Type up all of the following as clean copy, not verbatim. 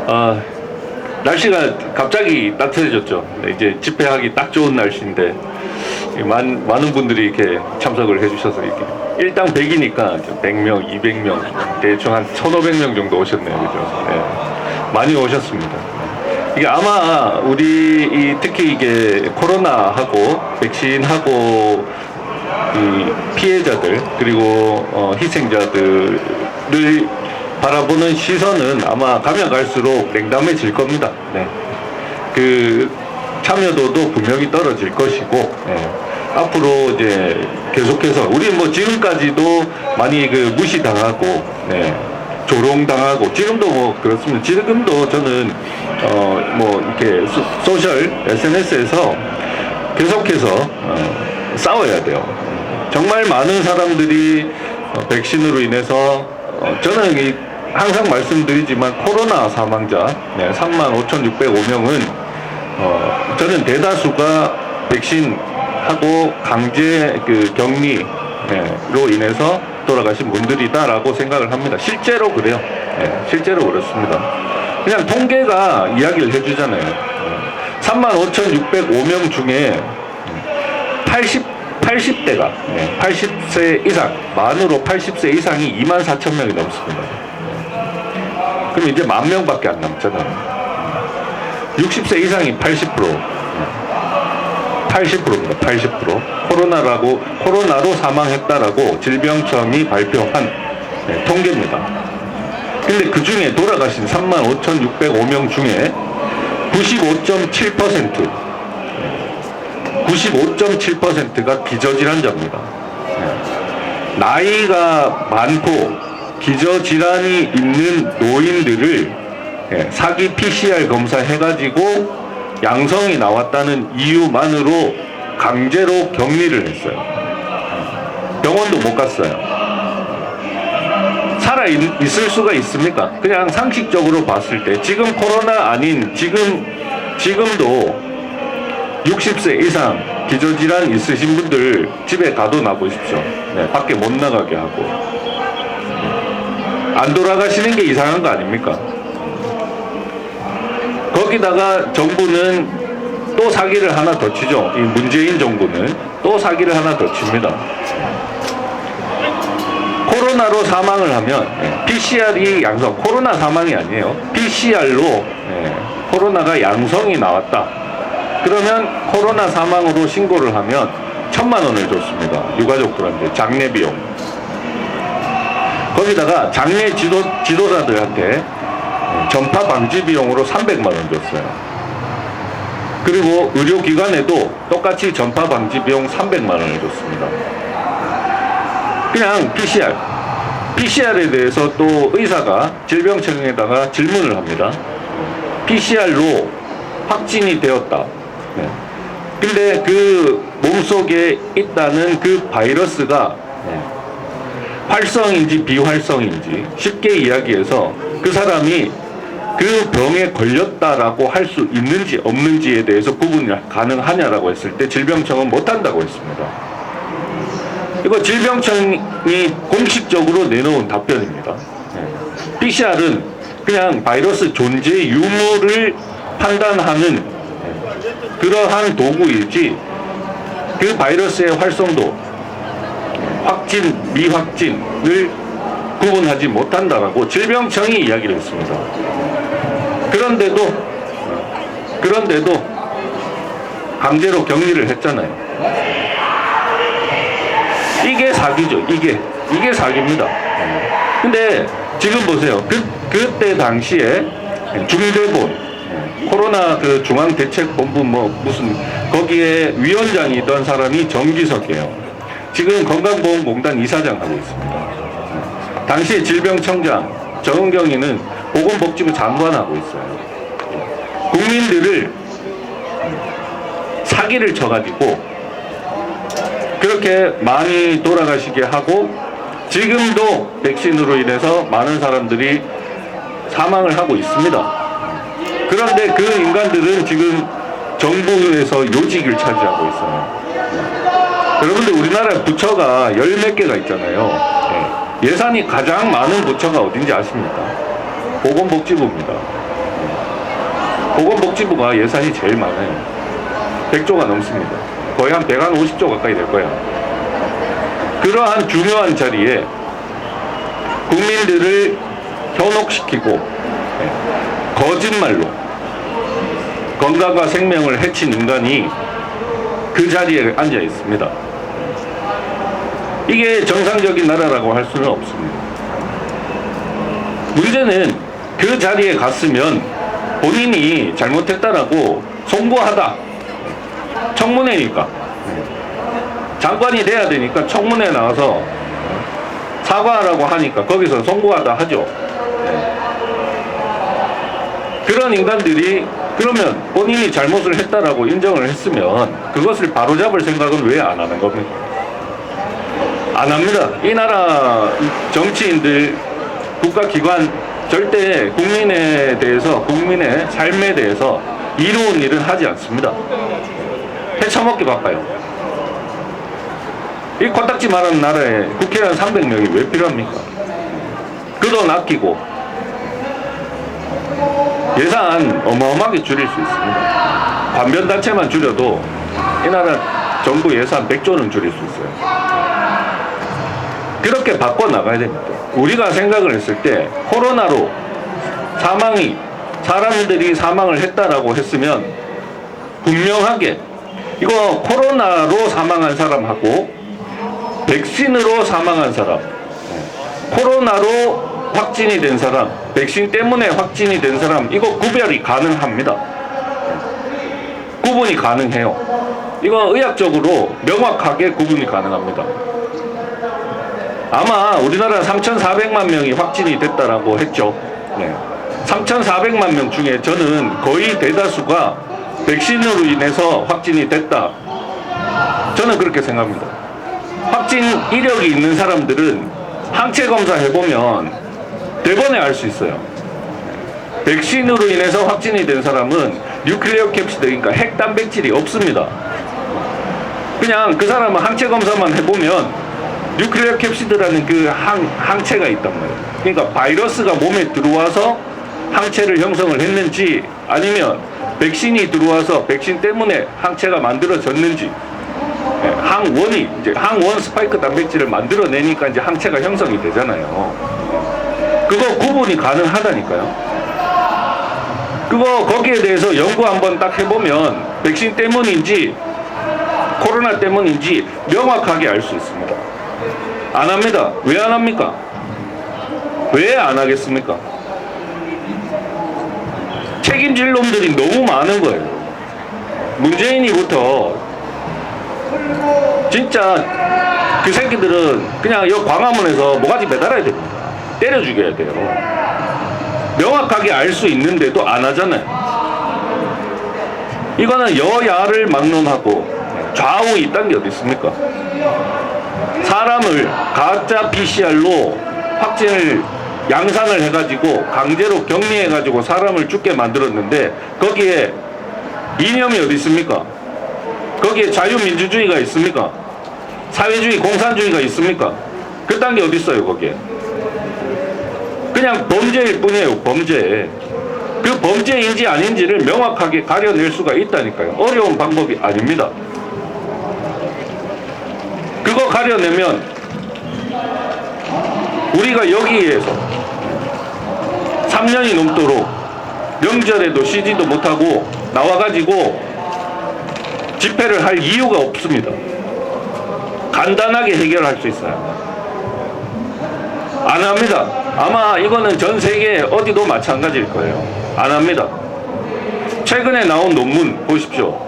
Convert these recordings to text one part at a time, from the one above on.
아, 날씨가 갑자기 따뜻해졌죠. 네, 이제 집회하기 딱 좋은 날씨인데 많은 분들이 이렇게 참석을 해주셔서 이렇게 일당 100이니까 100명, 200명 대충 한 1,500명 정도 오셨네요, 그죠? 네, 많이 오셨습니다. 이게 아마 특히 이게 코로나하고 백신하고 이 피해자들 그리고 희생자들을 바라보는 시선은 아마 가면 갈수록 냉담해질 겁니다. 네. 그 참여도도 분명히 떨어질 것이고, 네. 앞으로 이제 계속해서 우리 뭐 지금까지도 많이 무시당하고, 네. 조롱당하고 지금도 뭐 그렇습니다. 지금도 저는 뭐 이렇게 소셜 SNS에서 계속해서 싸워야 돼요. 정말 많은 사람들이 백신으로 인해서 저는 항상 말씀드리지만 코로나 사망자 35,605명은 저는 대다수가 백신하고 강제 격리로 인해서 돌아가신 분들이다라고 생각을 합니다. 실제로 그래요. 실제로 그렇습니다. 그냥 통계가 이야기를 해주잖아요. 35,605명 중에 80대가 80세 이상, 만으로 80세 이상이 24,000명이 넘습니다. 그럼 이제 10,000명밖에 안 남잖아요. 60세 이상이 80%, 80%입니다. 80%. 코로나로 사망했다라고 질병청이 발표한 통계입니다. 근데 그 중에 돌아가신 35,605명 중에 95.7%가 기저질환자입니다. 나이가 많고 기저질환이 있는 노인들을 사기 PCR 검사 해가지고 양성이 나왔다는 이유만으로 강제로 격리를 했어요. 병원도 못 갔어요. 살아 있을 수가 있습니까? 그냥 상식적으로 봤을 때 지금 코로나 아닌 지금도 60세 이상 기저질환 있으신 분들 집에 가둬놔 보십시오. 밖에 못 나가게 하고 안 돌아가시는 게 이상한 거 아닙니까? 거기다가 정부는 또 사기를 하나 더 치죠. 이 문재인 정부는 또 사기를 하나 더 칩니다. 코로나로 사망을 하면 PCR이 양성, 코로나 사망이 아니에요. PCR로 코로나가 양성이 나왔다. 그러면 코로나 사망으로 신고를 하면 1,000,000원을 줬습니다. 유가족들한테 장례 비용. 거기다가 장례 지도자들한테 전파 방지 비용으로 300만 원 줬어요. 그리고 의료기관에도 똑같이 전파 방지 비용 300만 원을 줬습니다. 그냥 PCR에 대해서 또 의사가 질병청에다가 질문을 합니다. PCR로 확진이 되었다. 근데 그 몸속에 있다는 그 바이러스가 활성인지 비활성인지 쉽게 이야기해서 그 사람이 그 병에 걸렸다라고 할 수 있는지 없는지에 대해서 구분이 가능하냐라고 했을 때 질병청은 못한다고 했습니다. 이거 질병청이 공식적으로 내놓은 답변입니다. PCR은 그냥 바이러스 존재 유무를 판단하는 그러한 도구이지 그 바이러스의 활성도, 확진, 미확진을 구분하지 못한다라고 질병청이 이야기를 했습니다. 그런데도 강제로 격리를 했잖아요. 이게 사기죠. 이게 사기입니다. 근데 지금 보세요. 그때 당시에 중대본 코로나 중앙대책본부 거기에 위원장이던 사람이 정기석이에요. 지금 건강보험공단 이사장 하고 있습니다. 당시 질병청장 정은경이는 보건복지부 장관하고 있어요. 국민들을 사기를 쳐가지고 그렇게 많이 돌아가시게 하고 지금도 백신으로 인해서 많은 사람들이 사망을 하고 있습니다. 그런데 그 인간들은 지금 정부에서 요직을 차지하고 있어요. 여러분들 우리나라 부처가 10몇 개가 있잖아요. 예산이 가장 많은 부처가 어딘지 아십니까? 보건복지부입니다. 보건복지부가 예산이 제일 많아요. 100조가 넘습니다. 거의 한 150조 가까이 될 거예요. 그러한 중요한 자리에 국민들을 현혹시키고 거짓말로 건강과 생명을 해친 인간이 그 자리에 앉아 있습니다. 이게 정상적인 나라라고 할 수는 없습니다. 문제는 그 자리에 갔으면 본인이 잘못했다라고 송구하다. 청문회니까. 장관이 돼야 되니까 청문회 나와서 사과하라고 하니까 거기서 송구하다 하죠. 그런 인간들이 그러면 본인이 잘못을 했다라고 인정을 했으면 그것을 바로잡을 생각은 왜 안 하는 겁니까? 안 합니다. 이 나라 정치인들, 국가기관 절대 국민에 대해서, 국민의 삶에 대해서 이로운 일은 하지 않습니다. 헤쳐먹기 바빠요. 이 코딱지만한 나라에 국회의원 300명이 왜 필요합니까? 그 돈 아끼고 예산 어마어마하게 줄일 수 있습니다. 관변단체만 줄여도 이 나라 정부 예산 100조는 줄일 수 있어요. 그렇게 바꿔나가야 됩니다. 우리가 생각을 했을 때 코로나로 사람들이 사망을 했다라고 했으면 분명하게 이거 코로나로 사망한 사람하고 백신으로 사망한 사람, 코로나로 확진이 된 사람, 백신 때문에 확진이 된 사람, 이거 구별이 가능합니다. 구분이 가능해요. 이거 의학적으로 명확하게 구분이 가능합니다. 아마 우리나라 3,400만 명이 확진이 됐다라고 했죠. 3,400만 명 중에 저는 거의 대다수가 백신으로 인해서 확진이 됐다. 저는 그렇게 생각합니다. 확진 이력이 있는 사람들은 항체 검사 해보면 대번에 알 수 있어요. 백신으로 인해서 확진이 된 사람은 뉴클레오 캡시드, 그러니까 핵 단백질이 없습니다. 그냥 그 사람은 항체 검사만 해보면 뉴클레오 캡시드라는 그 항체가 있단 말이에요. 그러니까 바이러스가 몸에 들어와서 항체를 형성을 했는지 아니면 백신이 들어와서 백신 때문에 항체가 만들어졌는지, 항원 스파이크 단백질을 만들어내니까 이제 항체가 형성이 되잖아요. 그거 구분이 가능하다니까요. 거기에 대해서 연구 한번 딱 해보면 백신 때문인지 코로나 때문인지 명확하게 알 수 있습니다. 안 합니다. 왜 안 합니까? 왜 안 하겠습니까? 책임질 놈들이 너무 많은 거예요. 문재인이부터 진짜 그 새끼들은 그냥 여 광화문에서 모가지 매달아야 됩니다. 때려 죽여야 돼요. 명확하게 알 수 있는데도 안 하잖아요. 이거는 여야를 막론하고 좌우 이딴 게 어디 있습니까? 사람을 가짜 PCR로 확진을 양산을 해가지고 강제로 격리해가지고 사람을 죽게 만들었는데 거기에 이념이 어디 있습니까? 거기에 자유민주주의가 있습니까? 사회주의, 공산주의가 있습니까? 그딴 게 어디 있어요, 거기에? 그냥 범죄일 뿐이에요, 범죄. 그 범죄인지 아닌지를 명확하게 가려낼 수가 있다니까요. 어려운 방법이 아닙니다. 그거 가려내면 우리가 여기에서 3년이 넘도록 명절에도 쉬지도 못하고 나와가지고 집회를 할 이유가 없습니다. 간단하게 해결할 수 있어요. 안 합니다. 아마 이거는 전 세계 어디도 마찬가지일 거예요. 안 합니다. 최근에 나온 논문 보십시오.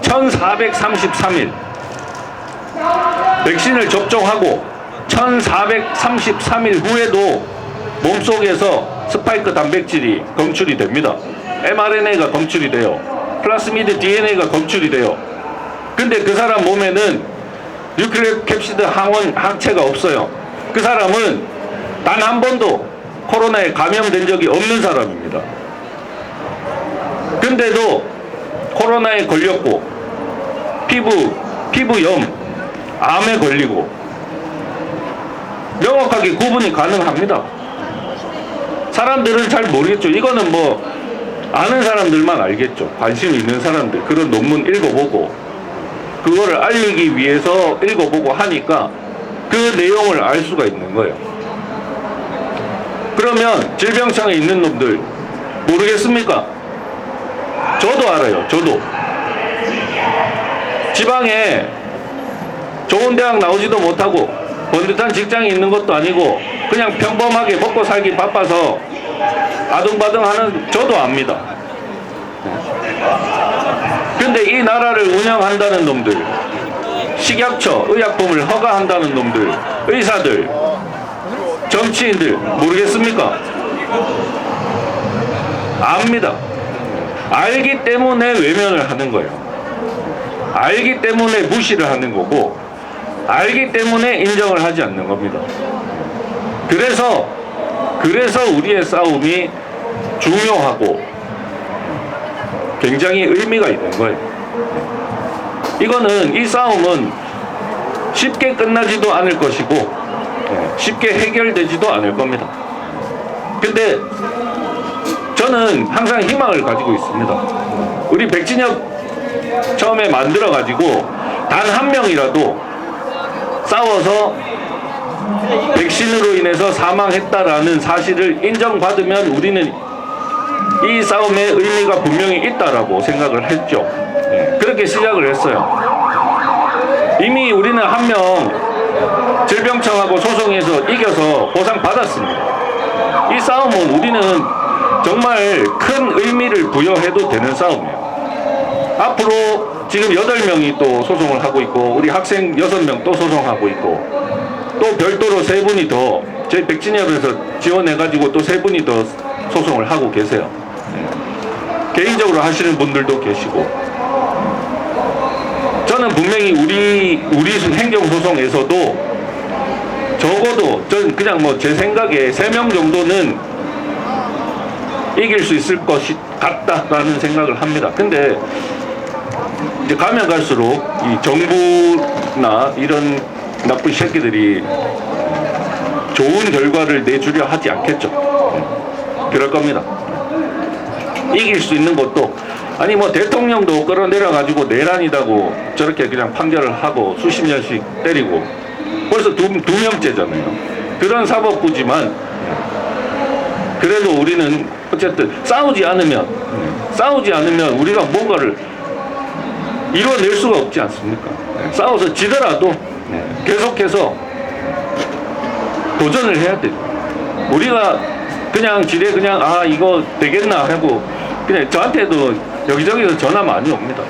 1433일 백신을 접종하고 1433일 후에도 몸속에서 스파이크 단백질이 검출이 됩니다. mRNA가 검출이 돼요. 플라스미드 DNA가 검출이 돼요. 근데 그 사람 몸에는 뉴클레오 캡시드 항체가 없어요. 그 사람은 단 한 번도 코로나에 감염된 적이 없는 사람입니다. 근데도 코로나에 걸렸고 피부염, 암에 걸리고 명확하게 구분이 가능합니다. 사람들은 잘 모르겠죠. 이거는 뭐 아는 사람들만 알겠죠. 관심 있는 사람들. 그런 논문 읽어보고 그거를 알리기 위해서 읽어보고 하니까 그 내용을 알 수가 있는 거예요. 그러면 질병청에 있는 놈들 모르겠습니까? 저도 알아요. 저도. 지방에 좋은 대학 나오지도 못하고 번듯한 직장이 있는 것도 아니고 그냥 평범하게 먹고 살기 바빠서 아둥바둥 하는 저도 압니다. 근데 이 나라를 운영한다는 놈들, 식약처, 의약품을 허가한다는 놈들, 의사들, 정치인들 모르겠습니까? 압니다. 알기 때문에 외면을 하는 거예요. 알기 때문에 무시를 하는 거고 알기 때문에 인정을 하지 않는 겁니다. 그래서 우리의 싸움이 중요하고 굉장히 의미가 있는 거예요. 이거는 이 싸움은 쉽게 끝나지도 않을 것이고 쉽게 해결되지도 않을 겁니다. 근데 저는 항상 희망을 가지고 있습니다. 우리 백진엽 처음에 만들어가지고 단 한 명이라도 싸워서 백신으로 인해서 사망했다라는 사실을 인정받으면 우리는 이 싸움의 의미가 분명히 있다라고 생각을 했죠. 그렇게 시작을 했어요. 이미 우리는 한 명 질병청하고 소송해서 이겨서 보상 받았습니다. 이 싸움은 우리는 정말 큰 의미를 부여해도 되는 싸움이에요. 앞으로 지금 8명이 또 소송을 하고 있고 우리 학생 6명 또 소송하고 있고 또 별도로 3분이 더 저희 백진협에서 지원해가지고 또 3분이 더 소송을 하고 계세요. 개인적으로 하시는 분들도 계시고 저는 분명히 우리 행정소송에서도 적어도 전 그냥 뭐 제 생각에 3명 정도는 이길 수 있을 것 같다라는 생각을 합니다. 근데 이제 가면 갈수록 이 정부나 이런 나쁜 새끼들이 좋은 결과를 내주려 하지 않겠죠. 그럴 겁니다. 이길 수 있는 것도 아니 뭐 대통령도 끌어내려 가지고 내란이다고 저렇게 그냥 판결을 하고 수십 년씩 때리고 벌써 두 명째잖아요. 그런 사법부지만 그래도 우리는 어쨌든 싸우지 않으면 우리가 뭔가를 이뤄낼 수가 없지 않습니까? 싸워서 지더라도 계속해서 도전을 해야 돼요. 우리가 그냥 지레 그냥 이거 되겠나 하고 그냥 저한테도 여기저기서 전화 많이 옵니다.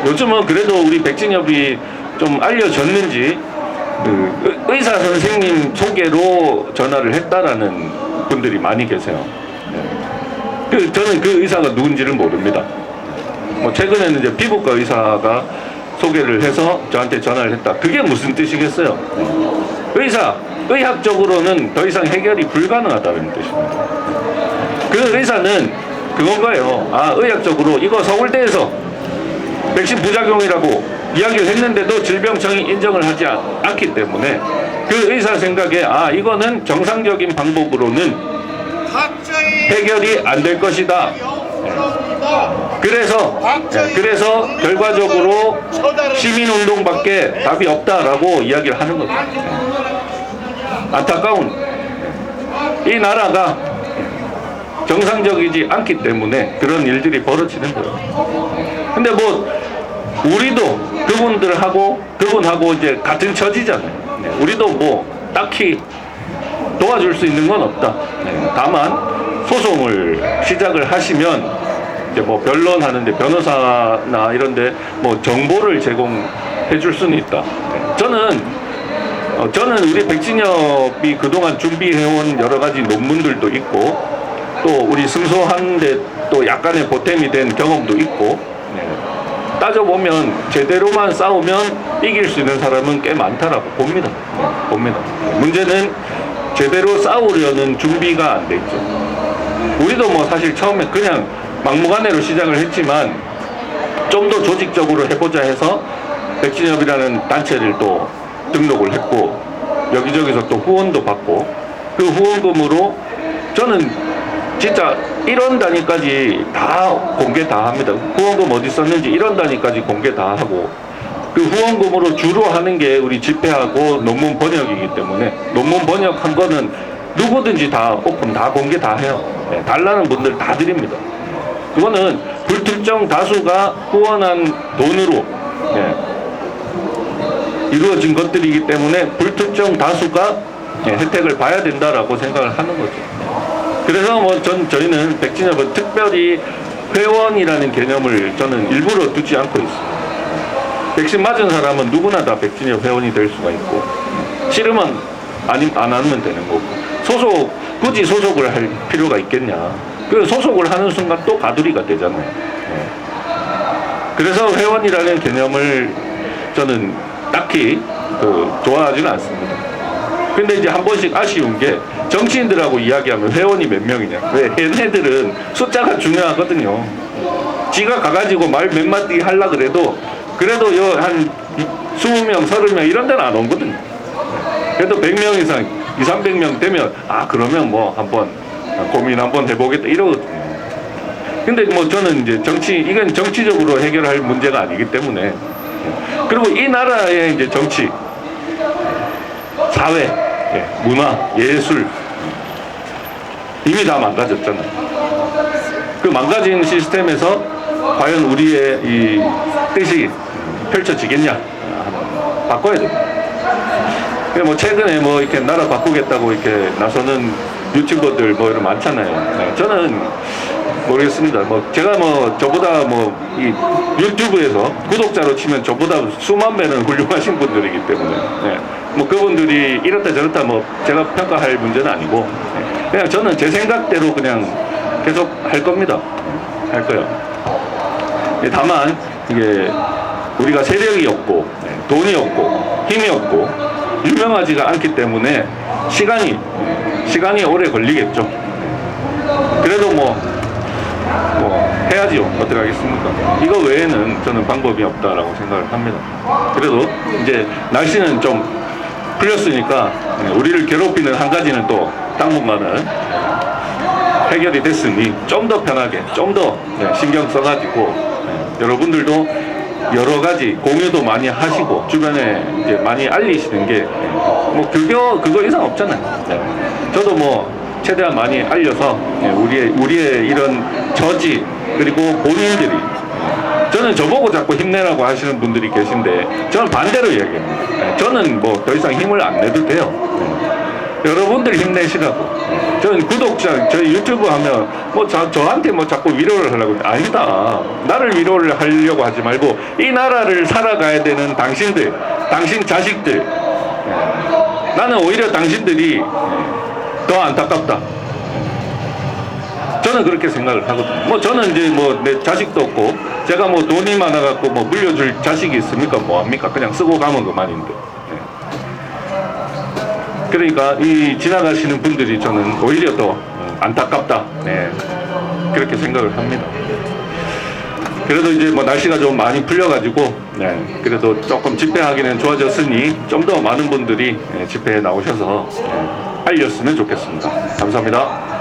요즘은 그래도 우리 백진협이 좀 알려졌는지 의사 선생님 소개로 전화를 했다라는 분들이 많이 계세요. 저는 그 의사가 누군지를 모릅니다. 뭐 최근에는 이제 피부과 의사가 소개를 해서 저한테 전화를 했다. 그게 무슨 뜻이겠어요? 의학적으로는 더 이상 해결이 불가능하다는 뜻입니다. 그 의사는 그건 거예요. 의학적으로 이거 서울대에서 백신 부작용이라고 이야기를 했는데도 질병청이 인정을 하지 않기 때문에 그 의사 생각에 이거는 정상적인 방법으로는 해결이 안 될 것이다. 그래서 결과적으로 시민운동밖에 답이 없다라고 이야기를 하는 거죠. 안타까운 이 나라가 정상적이지 않기 때문에 그런 일들이 벌어지는 거예요. 근데 뭐 우리도 그분하고 이제 같은 처지잖아요. 우리도 뭐 딱히 도와줄 수 있는 건 없다. 다만 소송을 시작을 하시면 이제 뭐 변론하는데 변호사나 이런데 뭐 정보를 제공해 줄 수는 있다. 저는 우리 백진협이 그동안 준비해온 여러 가지 논문들도 있고 또 우리 승소하는데 또 약간의 보탬이 된 경험도 있고 따져보면 제대로만 싸우면 이길 수 있는 사람은 꽤 많다라고 봅니다. 문제는 제대로 싸우려는 준비가 안 돼 있죠. 우리도 뭐 사실 처음에 그냥 막무가내로 시작을 했지만 좀 더 조직적으로 해보자 해서 백진협이라는 단체를 또 등록을 했고 여기저기서 또 후원도 받고 그 후원금으로 저는 진짜 1원 단위까지 다 공개 다 합니다. 후원금 어디 썼는지 1원 단위까지 공개 다 하고, 그 후원금으로 주로 하는 게 우리 집회하고 논문 번역이기 때문에 논문 번역한 거는 누구든지 다 오픈 다 공개 다 해요. 네, 달라는 분들 다 드립니다. 그거는 불특정 다수가 후원한 돈으로 이루어진 것들이기 때문에 불특정 다수가 혜택을 봐야 된다라고 생각을 하는 거죠. 그래서 뭐 저희는 백진협은 특별히 회원이라는 개념을 저는 일부러 두지 않고 있습니다. 백신 맞은 사람은 누구나 다 백진협 회원이 될 수가 있고, 싫으면 안 하면 되는 거고, 굳이 소속을 할 필요가 있겠냐. 그 소속을 하는 순간 또 가두리가 되잖아요. 그래서 회원이라는 개념을 저는 딱히 좋아하지는 않습니다. 근데 이제 한 번씩 아쉬운 게, 정치인들하고 이야기하면 회원이 몇 명이냐. 왜? 얘네들은 숫자가 중요하거든요. 지가 가가지고 말 몇 마디 하려 그래도 한 20명, 30명 이런 데는 안 오거든요. 그래도 100명 이상, 200~300명 되면 그러면 뭐 한번 고민 한번 해보겠다 이러거든요. 근데 뭐 저는 이제 이건 정치적으로 해결할 문제가 아니기 때문에, 그리고 이 나라의 이제 정치, 사회, 문화, 예술 이미 다 망가졌잖아요. 그 망가진 시스템에서 과연 우리의 이 뜻이 펼쳐지겠냐? 바꿔야 됩니다. 뭐 최근에 뭐 이렇게 나라 바꾸겠다고 이렇게 나서는 유튜버들 뭐 이런 많잖아요. 저는 모르겠습니다. 제가 저보다 이 유튜브에서 구독자로 치면 저보다 수만 배는 훌륭하신 분들이기 때문에, 그분들이 이렇다 저렇다 제가 평가할 문제는 아니고, 그냥 저는 제 생각대로 그냥 계속 할 겁니다. 할 거예요. 다만 이게 우리가 세력이 없고 돈이 없고 힘이 없고 유명하지가 않기 때문에 시간이 오래 걸리겠죠. 그래도 해야지요. 어떻게 하겠습니까? 이거 외에는 저는 방법이 없다라고 생각을 합니다. 그래도 이제 날씨는 좀 풀렸으니까 우리를 괴롭히는 한 가지는 또 당분간은 해결이 됐으니 좀 더 편하게, 좀 더 신경 써가지고 여러분들도 여러 가지 공유도 많이 하시고 주변에 이제 많이 알리시는 게 그거 이상 없잖아요. 저도 최대한 많이 알려서 우리의 이런 저지, 그리고 본인들이, 저는 저보고 자꾸 힘내라고 하시는 분들이 계신데 저는 반대로 얘기합니다. 저는 더 이상 힘을 안 내도 돼요. 여러분들 힘내시라고. 저는 구독자, 저희 유튜브 하면 저한테 자꾸 위로를 하려고. 아니다. 나를 위로를 하려고 하지 말고 이 나라를 살아가야 되는 당신 자식들, 나는 오히려 당신들이 더 안타깝다. 저는 그렇게 생각을 하거든요. 저는 이제 내 자식도 없고, 제가 돈이 많아갖고 물려줄 자식이 있습니까? 뭐합니까? 그냥 쓰고 가면 그만인데. 그러니까 이 지나가시는 분들이 저는 오히려 더 안타깝다. 그렇게 생각을 합니다. 그래도 이제 날씨가 좀 많이 풀려가지고, 그래도 조금 집회하기는 좋아졌으니 좀 더 많은 분들이 집회에 나오셔서 알렸으면 좋겠습니다. 감사합니다.